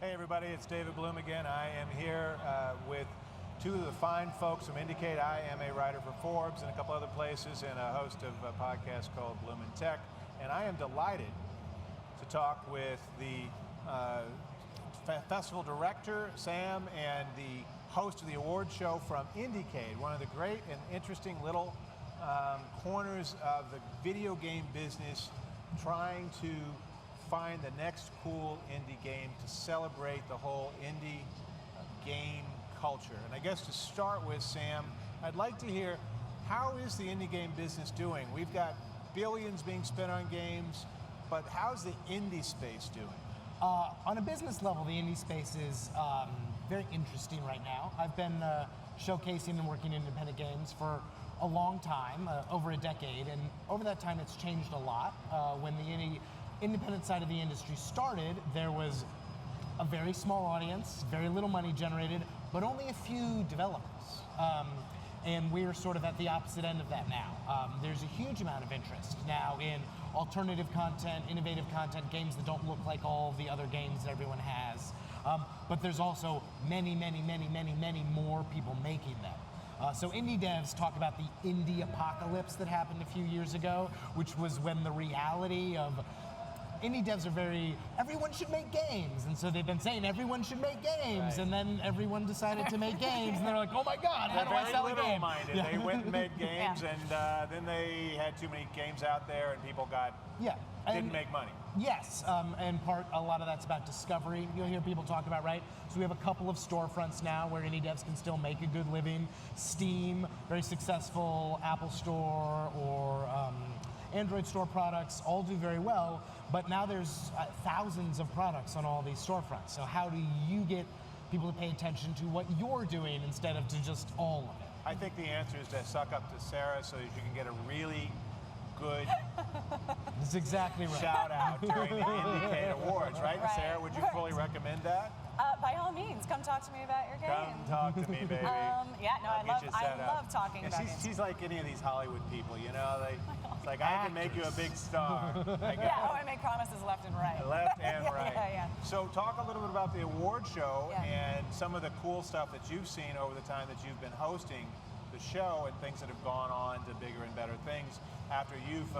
Hey everybody, it's David Bloom again. I am here with two of the fine folks from IndieCade. I am a writer for Forbes and a couple other places and a host of a podcast called Bloom in Tech. And I am delighted to talk with the festival director, Sam, and the host of the award show from IndieCade, one of the great and interesting little corners of the video game business, trying to find the next cool indie game to celebrate the whole indie game culture. And I guess to start with, Sam, I'd like to hear, how is the indie game business doing? We've got billions being spent on games, but how's the indie space doing? On a business level, the indie space is very interesting right now. I've been showcasing and working in independent games for a long time, over a decade, and over that time it's changed a lot. When the independent side of the industry started, there was a very small audience, very little money generated, but only a few developers. And we're sort of at the opposite end of that now. There's a huge amount of interest now in alternative content, innovative content, games that don't look like all the other games that everyone has. But there's also many, many, many, many, many more people making them. So indie devs talk about the indie apocalypse that happened a few years ago, which was when the reality of indie devs are everyone should make games, and so they've been saying everyone should make games, right. And then everyone decided to make games, and they're like, oh my God, how do I sell a game? Minded. Yeah. They went and made games, and then they had too many games out there, and people didn't make money. Yes, and a lot of that's about discovery. You'll hear people talk about, right? So we have a couple of storefronts now where indie devs can still make a good living. Steam, very successful, Apple Store, or Android store products all do very well, but now there's thousands of products on all these storefronts. So how do you get people to pay attention to what you're doing instead of to just all of it? I think the answer is to suck up to Sarah so that you can get a really good That's exactly right. shout out during the IndieCade Awards, right? Sarah, would you fully recommend that? By all means, come talk to me about your game. Come talk to me, baby. I love talking about games. She's like any of these Hollywood people, you know? It's like, I can make you a big star. I make promises left and right. Left and right. Yeah. So talk a little bit about the award show and some of the cool stuff that you've seen over the time that you've been hosting the show and things that have gone on to bigger and better things after you've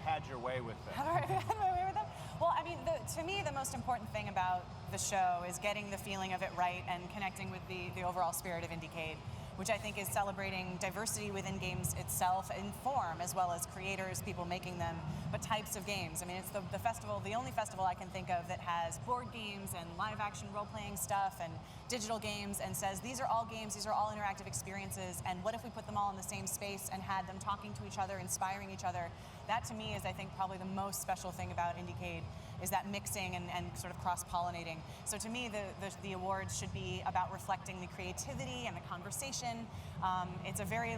had your way with them. Have I had my way with them? Well, I mean, to me, the most important thing about the show is getting the feeling of it right and connecting with the overall spirit of IndieCade, which I think is celebrating diversity within games itself in form, as well as creators, people making them, but types of games. I mean, it's the festival, the only festival I can think of that has board games and live action role-playing stuff and digital games, and says these are all games, these are all interactive experiences, and what if we put them all in the same space and had them talking to each other, inspiring each other? That to me is, I think, probably the most special thing about IndieCade, is that mixing and sort of cross-pollinating. So to me, the awards should be about reflecting the creativity and the conversation. It's a very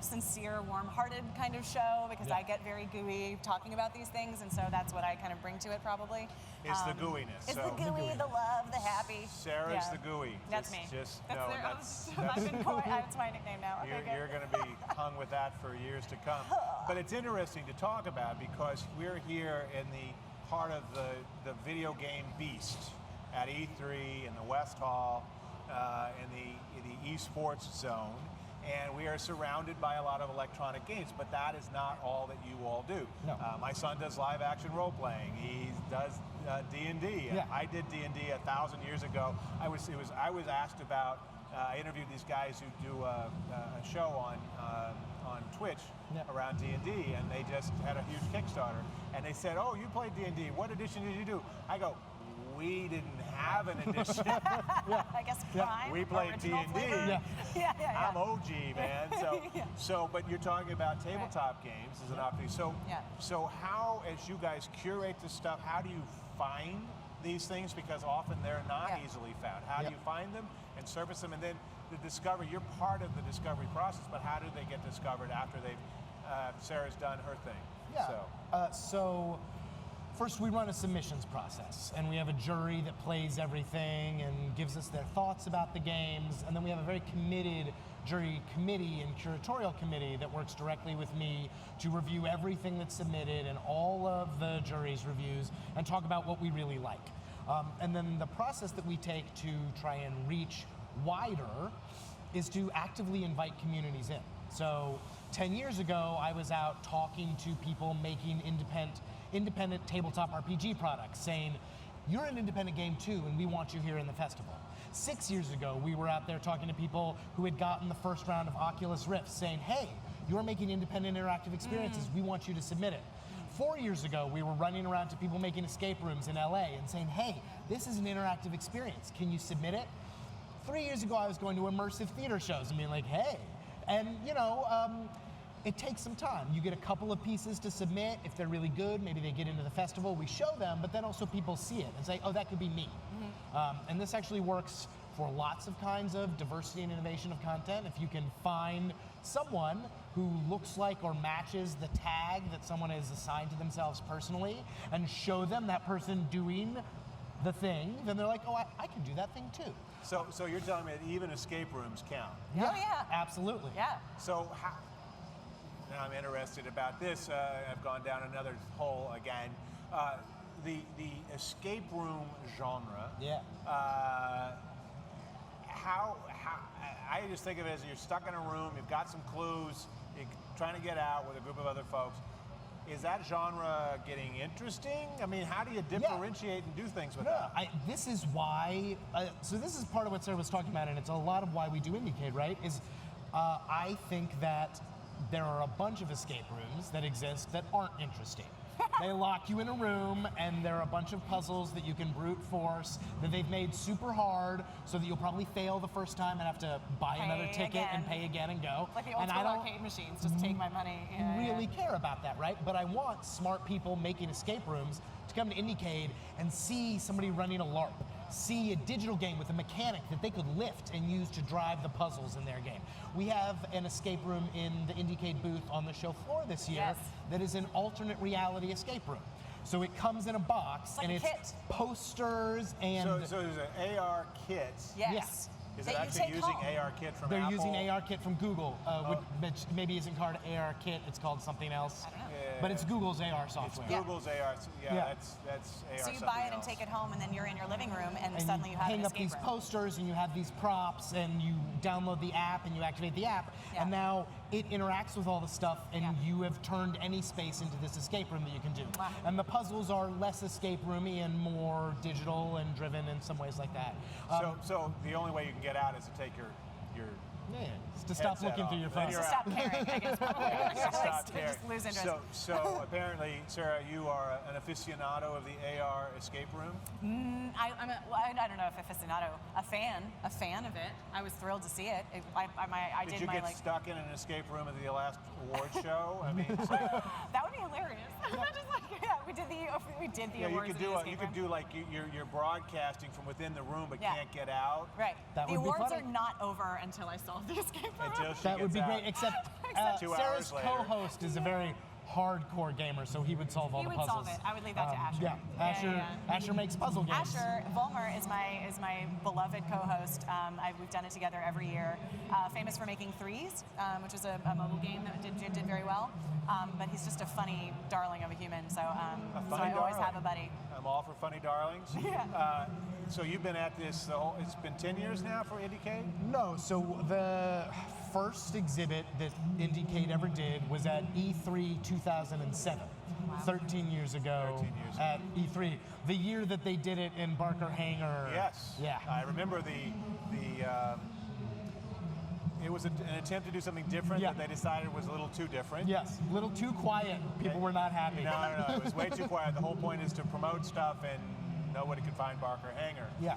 sincere, warm-hearted kind of show, because I get very gooey talking about these things, and so that's what I kind of bring to it probably. It's the gooiness. It's the gooey, the love, the happy. Sarah's the gooey. That's me. That's my nickname now. You're going to be hung with that for years to come. But it's interesting to talk about, because we're here in the part of the video game beast at E3 in the West Hall, in the esports zone, and we are surrounded by a lot of electronic games, but that is not all that you all do. No. My son does live action role playing. He does D&D. Yeah. I did D&D 1,000 years ago. I was asked about. I interviewed these guys who do a show on Twitch around D&D, and they just had a huge Kickstarter. And they said, "Oh, you played D&D. What edition did you do?" I go, "We didn't have an edition." I guess Prime. We played D&D. Yeah. I'm OG, man. But you're talking about tabletop games as an opportunity. So how, as you guys curate this stuff, how do you find these things? Because often they're not easily found. How do you find them and surface them? And then the discovery, you're part of the discovery process, but how do they get discovered after Sarah's done her thing? So first we run a submissions process, and we have a jury that plays everything and gives us their thoughts about the games, and then we have a very committed jury committee and curatorial committee that works directly with me to review everything that's submitted and all of the jury's reviews and talk about what we really like. And then the process that we take to try and reach wider is to actively invite communities in. So 10 years ago, I was out talking to people making independent tabletop RPG products, saying, you're an independent game too, and we want you here in the festival. 6 years ago, we were out there talking to people who had gotten the first round of Oculus Rift, saying, hey, you're making independent interactive experiences, we want you to submit it. 4 years ago, we were running around to people making escape rooms in LA and saying, hey, this is an interactive experience, can you submit it? 3 years ago, I was going to immersive theater shows and being like, hey, and it takes some time. You get a couple of pieces to submit. If they're really good, maybe they get into the festival, we show them, but then also people see it and say, oh, that could be me. And this actually works for lots of kinds of diversity and innovation of content. If you can find someone who looks like or matches the tag that someone has assigned to themselves personally and show them that person doing the thing, then they're like, oh, I can do that thing too. So you're telling me that even escape rooms count? Oh, yeah. Absolutely. Yeah. So now I'm interested about this. I've gone down another hole again. The escape room genre. Yeah. How I just think of it as you're stuck in a room, you've got some clues, you're trying to get out with a group of other folks. Is that genre getting interesting? I mean, how do you differentiate and do things with that? This is why, so this is part of what Sarah was talking about, and it's a lot of why we do IndieCade, right? Is I think that there are a bunch of escape rooms that exist that aren't interesting. They lock you in a room, and there are a bunch of puzzles that you can brute force that they've made super hard so that you'll probably fail the first time and have to buy another ticket and pay again and go. Like the old school arcade machines, just take my money. Really care about that, right? But I want smart people making escape rooms to come to IndieCade and see somebody running a LARP, see a digital game with a mechanic that they could lift and use to drive the puzzles in their game. We have an escape room in the IndieCade booth on the show floor this year that is an alternate reality escape room. So it comes in a box, like and it's kit. Posters and... So there's an AR kit. Yes. Is it actually using AR kit from They're Apple? using AR kit from Google, which maybe isn't called AR kit, it's called something else. I don't know. But it's Google's AR software. It's Google's AR. That's AR. So you buy it and take it home, and then you're in your living room, and suddenly you have an hang up escape these room. posters, and you have these props, and you download the app, and you activate the app, and now it interacts with all the stuff, and you have turned any space into this escape room that you can do. Wow. And the puzzles are less escape roomy and more digital and driven in some ways like that. So the only way you can get out is to take your it's to stop looking through your phone. To stop caring, I guess. Stop caring. Just lose interest. So apparently, Sarah, you are an aficionado of the AR escape room? I don't know if aficionado, a fan of it. I was thrilled to see it. Did you get stuck in an escape room at the last award show? I mean, it's like, that would be hilarious. Just like, we did the awards. You could do like you're broadcasting from within the room but can't get out. Right. That the would be awards funny. are not over until I solve the escape room. That would be great, except 2 hours Sarah's later. co-host is a very hardcore gamer, so he would solve all the puzzles. He would solve it. I would leave that to Asher. Asher makes puzzle games. Asher Vollmer is my beloved co-host. We've done it together every year. Famous for making Threes, which is a mobile game that did very well. But he's just a funny darling of a human. So I always have a buddy. I'm all for funny darlings. Yeah. So you've been at this. It's been 10 years now for IndieCade? No, so the first exhibit that IndieCade ever did was at E3 2007. Wow. 13 years ago at E3. The year that they did it in Barker Hangar. Yes. Yeah. I remember it was an attempt to do something different that they decided was a little too different. Yes, a little too quiet. People were not happy. No, it was way too quiet. The whole point is to promote stuff and nobody could find Barker Hangar. Yeah.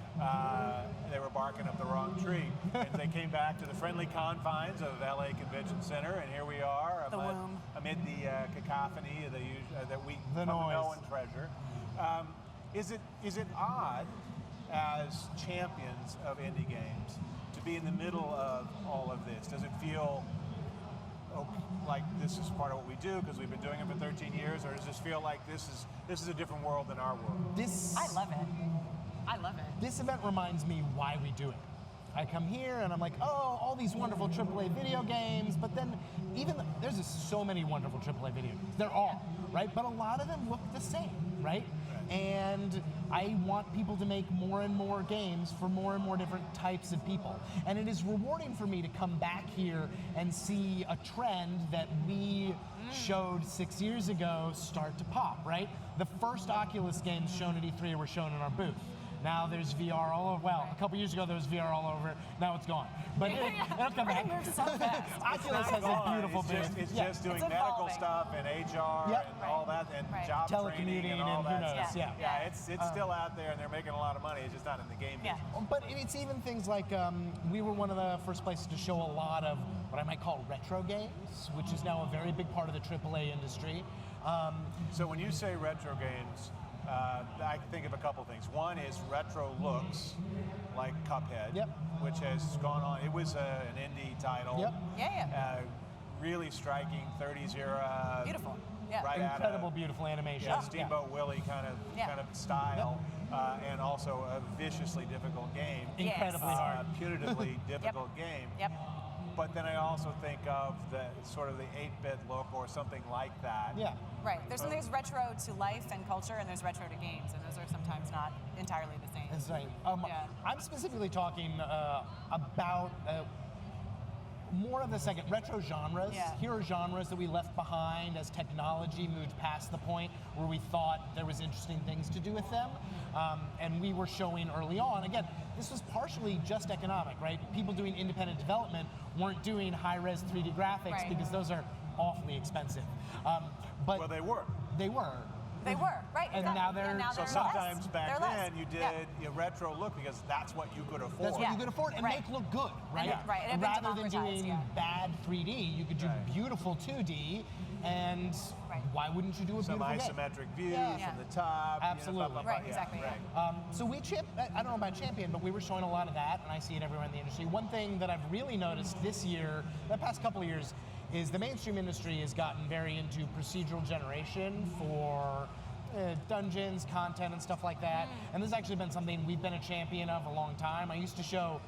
They were barking up the wrong tree. And they came back to the friendly confines of LA Convention Center, and here we are amid the cacophony that we know and treasure. Is it odd as champions of indie games to be in the middle of all of this? Does it feel like this is part of what we do because we've been doing it for 13 years, or does this feel like this is a different world than our world? I love it. This event reminds me why we do it. I come here and I'm like, oh, all these wonderful AAA video games, but then there's just so many wonderful AAA video games. There are, right? But a lot of them look the same, right? and I want people to make more and more games for more and more different types of people. And it is rewarding for me to come back here and see a trend that we showed 6 years ago start to pop, right? The first Oculus games shown at E3 were shown in our booth. Now there's VR all over. Well, a couple years ago there was VR all over. Now it's gone. But it'll come back. Oculus has a beautiful booth. It's just doing medical stuff and HR and all that, and job training and all that stuff. Yeah, it's still out there, and they're making a lot of money. It's just not in the game business. But it's even things like we were one of the first places to show a lot of what I might call retro games, which is now a very big part of the AAA industry. So when you say retro games, I think of a couple things. one is retro looks, like Cuphead, which has gone on. It was an indie title. Really striking 30s era. Beautiful. Right, incredible, beautiful animation. Steamboat Willie kind of style, and also a viciously difficult game. Incredibly hard. Punitively difficult game. But then I also think of the sort of the 8-bit look or something like that. Right. There's retro to life and culture, and there's retro to games, and those are sometimes not entirely the same. That's right. I'm specifically talking about more of the second retro genres. Here are genres that we left behind as technology moved past the point where we thought there was interesting things to do with them. And we were showing early on, again, this was partially just economic, right? People doing independent development weren't doing high-res 3D graphics because those are awfully expensive. But well, they were. They were. They were, right. And now they're so sometimes back then you did a retro look because that's what you could afford. That's what you could afford and make look good, right? And rather than doing bad 3D, you could do beautiful 2D, and why wouldn't you do a beautiful isometric views from the top? Absolutely. Exactly. So I don't know about Champion, but we were showing a lot of that, and I see it everywhere in the industry. One thing that I've really noticed this year, the past couple of years, is the mainstream industry has gotten very into procedural generation for dungeons, content, and stuff like that. And this has actually been something we've been a champion of a long time. I used to show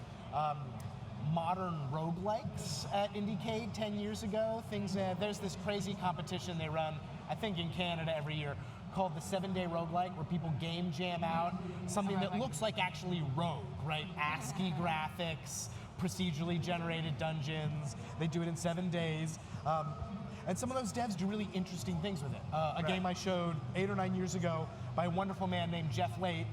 modern roguelikes at IndieCade 10 years ago. There's this crazy competition they run, I think in Canada every year, called the 7-Day Roguelike, where people game jam out something that looks like actually Rogue, right? ASCII graphics, procedurally generated dungeons. They do it in 7 days. And some of those devs do really interesting things with it. A game I showed 8 or 9 years ago by a wonderful man named Jeff Late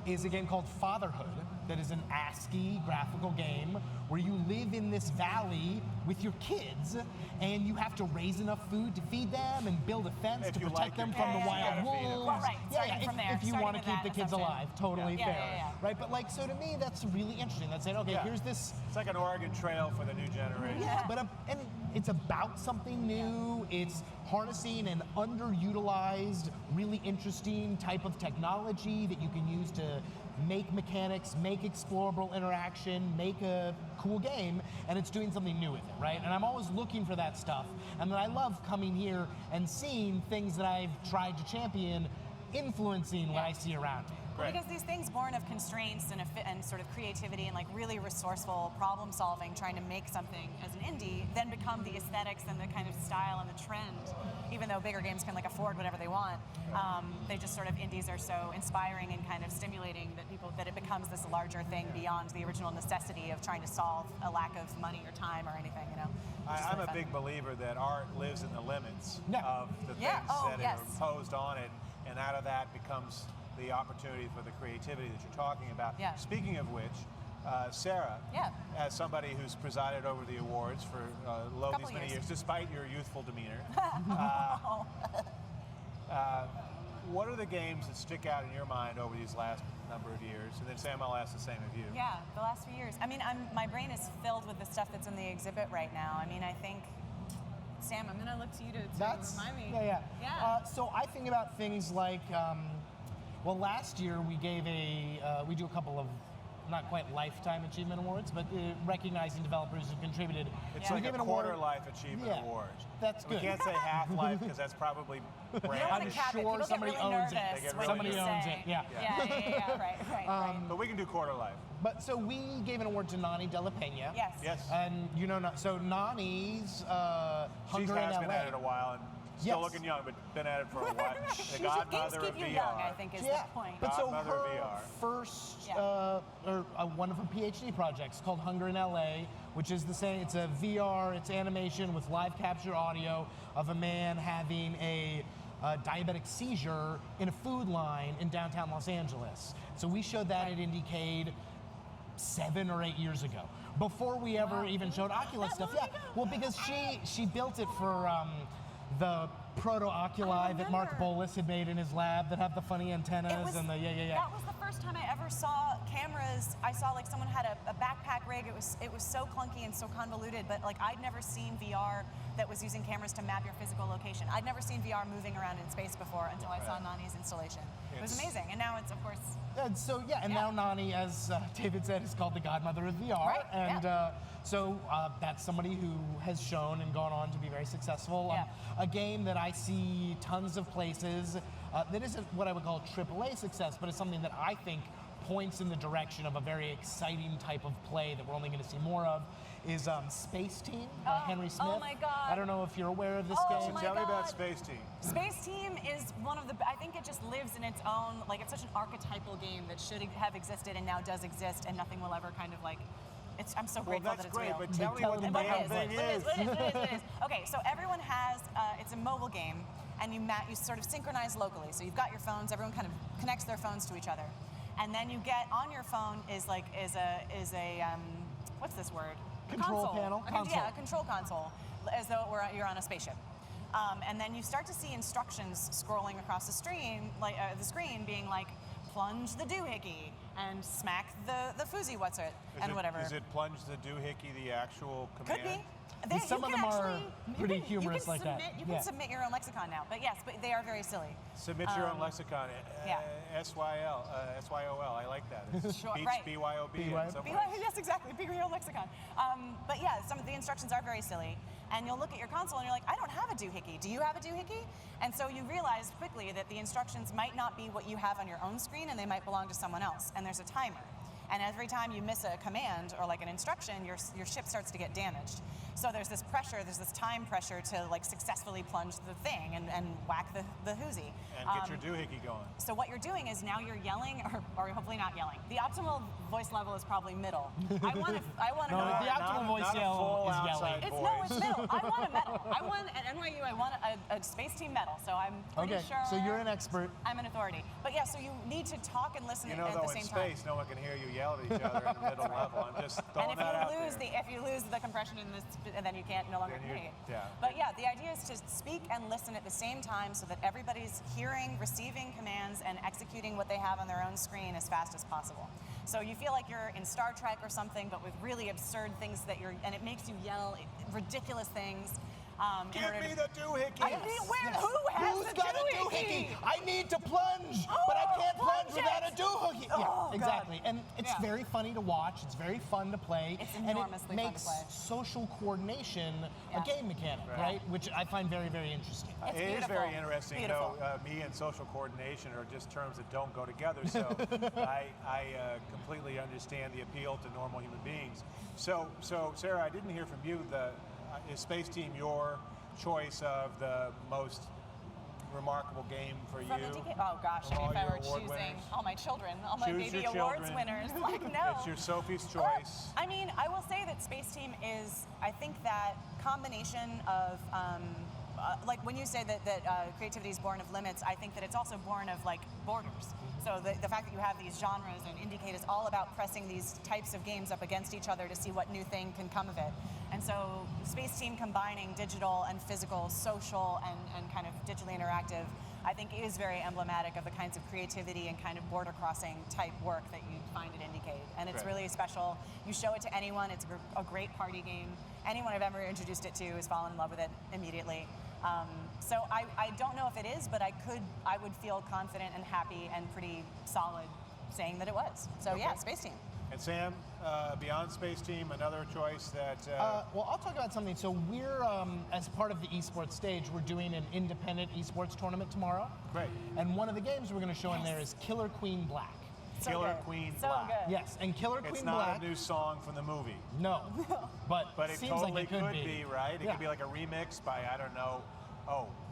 is a game called Fatherhood that is an ASCII graphical game where you live in this valley with your kids and you have to raise enough food to feed them and build a fence to protect them from the wild wolves. Well, if you want to keep the kids alive, totally fair. Right, but so to me, that's really interesting. That's saying, okay, here's this. It's like an Oregon Trail for the new generation. But and it's about something new. It's harnessing an underutilized, really interesting type of technology that you can use to make mechanics, make explorable interaction, make a cool game, and it's doing something new with it, right? And I'm always looking for that stuff. And then I love coming here and seeing things that I've tried to champion influencing what I see around me. Because these things born of constraints and sort of creativity and really resourceful problem solving, trying to make something as an indie, then become the aesthetics and the kind of style and the trend. Even though bigger games can afford whatever they want, they just sort of indies are so inspiring and kind of stimulating that it becomes this larger thing beyond the original necessity of trying to solve a lack of money or time or anything. I'm a big believer that art lives in the limits of the things that are imposed on it, and out of that becomes the opportunity for the creativity that you're talking about. Speaking of which, Sarah, as somebody who's presided over the awards for these many years, despite your youthful demeanor, what are the games that stick out in your mind over these last number of years? And then Sam, I'll ask the same of you. Yeah, the last few years. My brain is filled with the stuff that's in the exhibit right now. I think, Sam, I'm going to look to you to remind me. So I think about things like, last year we gave we do a couple of not quite lifetime achievement awards, but recognizing developers who contributed. It's like a quarter life achievement award. That's good. We can't say half life because that's probably branded. I'm sure somebody owns it. Somebody owns it. Yeah, right. But we can do quarter life. But so we gave an award to Nani De La Pena. Yes. And so Nani's She Hunger in has LA. been at it a while, and Still Yes. looking young, but been at it for a while. The Games godmother keep of you VR. young, I think, is the point. But so Godmother of her VR. first, Yeah. one of her PhD projects called Hunger in LA, which is the same. It's a VR, it's animation with live capture audio of a man having a diabetic seizure in a food line in downtown Los Angeles. So we showed that at IndieCade 7 or 8 years ago, before we ever even showed Oculus stuff. Yeah, well, because she built it for the proto-oculi that Mark remember. Bolas had made in his lab that have the funny antennas It was, and the That was the first time I ever saw cameras. I saw like someone had a backpack rig. It was so clunky and so convoluted, but like I'd never seen VR that was using cameras to map your physical location. I'd never seen VR moving around in space before until I saw Nani's installation. It was amazing, and now it's of course. And so now Nani, as David said, is called the godmother of VR, Right, and so that's somebody who has shown and gone on to be very successful. Yeah. A game that I see tons of places that isn't what I would call AAA success, but it's something that I think points in the direction of a very exciting type of play that we're only going to see more of, is Space Team by Henry Smith. Oh my God. I don't know if you're aware of this Oh game. my Tell me about God. Space Team. Space Team is one of the. I think it just lives in its own. Like it's such an archetypal game that should have existed and now does exist, and nothing will ever kind of like. I'm so grateful that's that it's great, real. but tell me what the But it damn is. thing But it is. It is. Okay, so everyone has. It's a mobile game, and you sort of synchronize locally. So you've got your phones. Everyone kind of connects their phones to each other, and then you get on your phone is a what's this word? Control console. panel? Yeah, a control console, as though you're on a spaceship. And then you start to see instructions scrolling across the screen, being like, plunge the doohickey and smack the foozy what's it and whatever. Is it plunge the doohickey the actual command? Could be. Some of them are pretty humorous like that. You can submit your own lexicon now, but yes, but they are very silly. Submit your own lexicon. Yeah. SYOL. I like that. It's Sure, beats right. BYOB in some ways. Yes, exactly. Be your own lexicon. But yeah, some of the instructions are very silly. And you'll look at your console and you're like, I don't have a doohickey. Do you have a doohickey? And so you realize quickly that the instructions might not be what you have on your own screen, and they might belong to someone else. And there's a timer. And every time you miss a command or like an instruction, your ship starts to get damaged. So there's this pressure, there's this time pressure to like successfully plunge the thing and whack the hoozy. And get your doohickey going. So what you're doing is now you're yelling, or hopefully not yelling. The optimal voice level is probably middle. I want to No, know. the optimal voice not a yell full is yelling. outside It's voice. middle. I want a medal. At NYU, I want a Space Team medal. So I'm pretty Okay, sure. so you're an expert. I'm an authority. But yeah, so you need to talk and listen You know, at though, the in same time. space, no one can hear you yell at each other at the middle level. I'm just throwing And that out if you lose the compression in this, and then you can't no longer Then you're- communicate. yeah. But yeah, the idea is to speak and listen at the same time so that everybody's hearing, receiving commands, and executing what they have on their own screen as fast as possible. So you feel like you're in Star Trek or something, but with really absurd things and it makes you yell ridiculous things. Give me the doohickey. Who has Who's the got a doohickey? I need to plunge, but I can't plunge without a doohickey. Oh, Yeah, exactly. And it's Yeah. very funny to watch. It's very fun to play. It's and enormously it fun to makes play. social coordination Yeah. a game mechanic, right? Which I find very, very interesting. It's It is beautiful. very interesting, Beautiful. though. Me and social coordination are just terms that don't go together. So I completely understand the appeal to normal human beings. So Sarah, I didn't hear from you. Is Space Team your choice of the most remarkable game for From you? IndieCade? Oh gosh, From all if I your were award choosing winners? all my children, all my Choose baby your awards children. winners, like no. It's your Sophie's choice. I mean, I will say that Space Team is, I think that combination of, like when you say that creativity is born of limits, I think that it's also born of like borders. So the fact that you have these genres, and IndieCade is all about pressing these types of games up against each other to see what new thing can come of it. And so Space Team combining digital and physical, social and kind of digitally interactive, I think is very emblematic of the kinds of creativity and kind of border crossing type work that you find at IndieCade. And it's Great. really special. You show it to anyone, it's a great party game. Anyone I've ever introduced it to has fallen in love with it immediately. So I don't know if it is, but I would feel confident and happy and pretty solid saying that it was. So yeah, Space Team. And Sam, beyond Space Team, another choice that... Well, I'll talk about something. So we're, as part of the esports stage, we're doing an independent esports tournament tomorrow. Great. And one of the games we're going to show in there is Killer Queen Black. So Killer good. Queen So Black. good. Yes, and Killer It's Queen not Black. a new song from the movie. No, but But it seems totally like it could be. right? It Yeah. could be like a remix by, I don't know,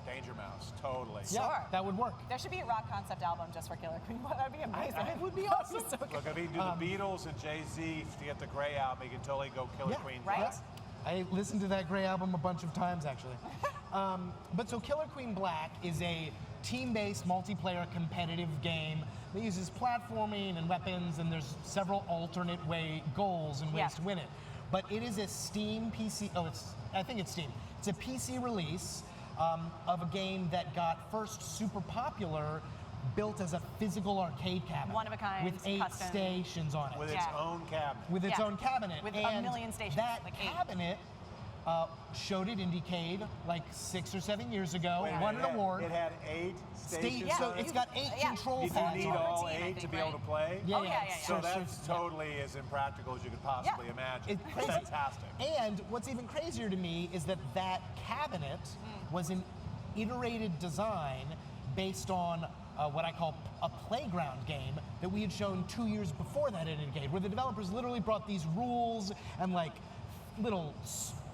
Danger Mouse, totally. Yeah, Sure. that would work. There should be a rock concept album just for Killer Queen. That'd be amazing. It would be awesome. So good. Look, if you do the Beatles and Jay-Z to get the Grey album, you can totally go Killer Yeah, Queen. right? Black. I listened to that Grey album a bunch of times, actually. But so Killer Queen Black is a team-based, multiplayer, competitive game that uses platforming and weapons, and there's several alternate goals and ways Yeah. to win it. But it is a Steam PC, I think it's Steam. It's a PC release of a game that got first super popular, built as a physical arcade cabinet. One of a kind, with 8 custom. stations on it. With its own cabinet. With its Yeah. own cabinet. With and a million stations, That like 8. cabinet showed at IndieCade like 6 or 7 years ago, Wait a won minute, an award. It had 8 stations. So on it's it? got 8 Yeah. control Did you pads need on it. all 14, I 8 to think, be able to right? play? Yeah, Oh, yeah, yeah, So yeah. that's totally as impractical as you could possibly imagine. It's crazy. Fantastic. And what's even crazier to me is that that cabinet was an iterated design based on what I call a playground game that we had shown 2 years before that at IndieCade, where the developers literally brought these rules and like little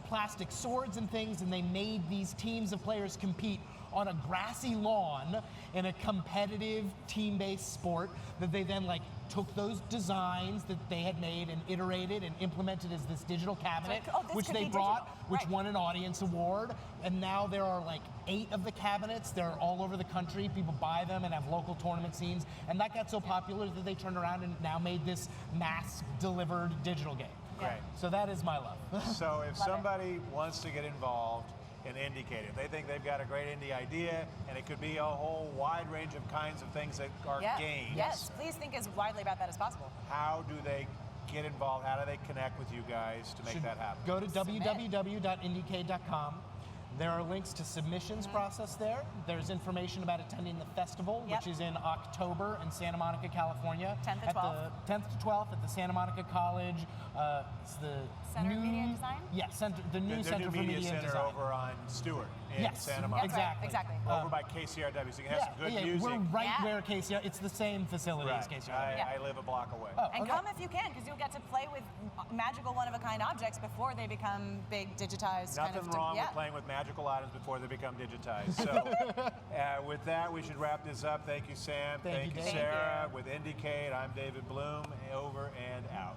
plastic swords and things, and they made these teams of players compete on a grassy lawn in a competitive team-based sport that they then like took those designs that they had made and iterated and implemented as this digital cabinet, So, oh, this which could they be brought, digital. which Right. won an audience award. And now there are like 8 of the cabinets. They're all over the country. People buy them and have local tournament scenes. And that got so popular that they turned around and now made this mass-delivered digital game. Great. So that is my love. So if it. somebody wants to get involved in IndieCade, if they think they've got a great indie idea, and it could be a whole wide range of kinds of things that are Yeah. games, Yes, please think as widely about that as possible. how do they get involved? How do they connect with you guys to make Should that happen? Go to www.indiecade.com. There are links to submissions process there. There's information about attending the festival, Yep. which is in October in Santa Monica, California. 10th to at 12th. the 10th to 12th at the Santa Monica College. It's the Center new of Media and Design? Yeah, the new The Center new for media Media and center Design. over on Stewart in Yes. Santa That's Monica. Exactly. right, exactly. Over by KCRW, so you can have some good music. We're right Yeah. where KCR. It's the same facility as Right. KCR. Yeah. I live a block away. Oh, And okay. come if you can, because you'll get to play with magical one-of-a-kind objects before they become big digitized kind Nothing of. wrong yeah. with playing with magical items before they become digitized. So with that, we should wrap this up. Thank you, Sam. Thank you, you, Dave. Sarah. Thank you. With IndieCade, I'm David Bloom. Over and out.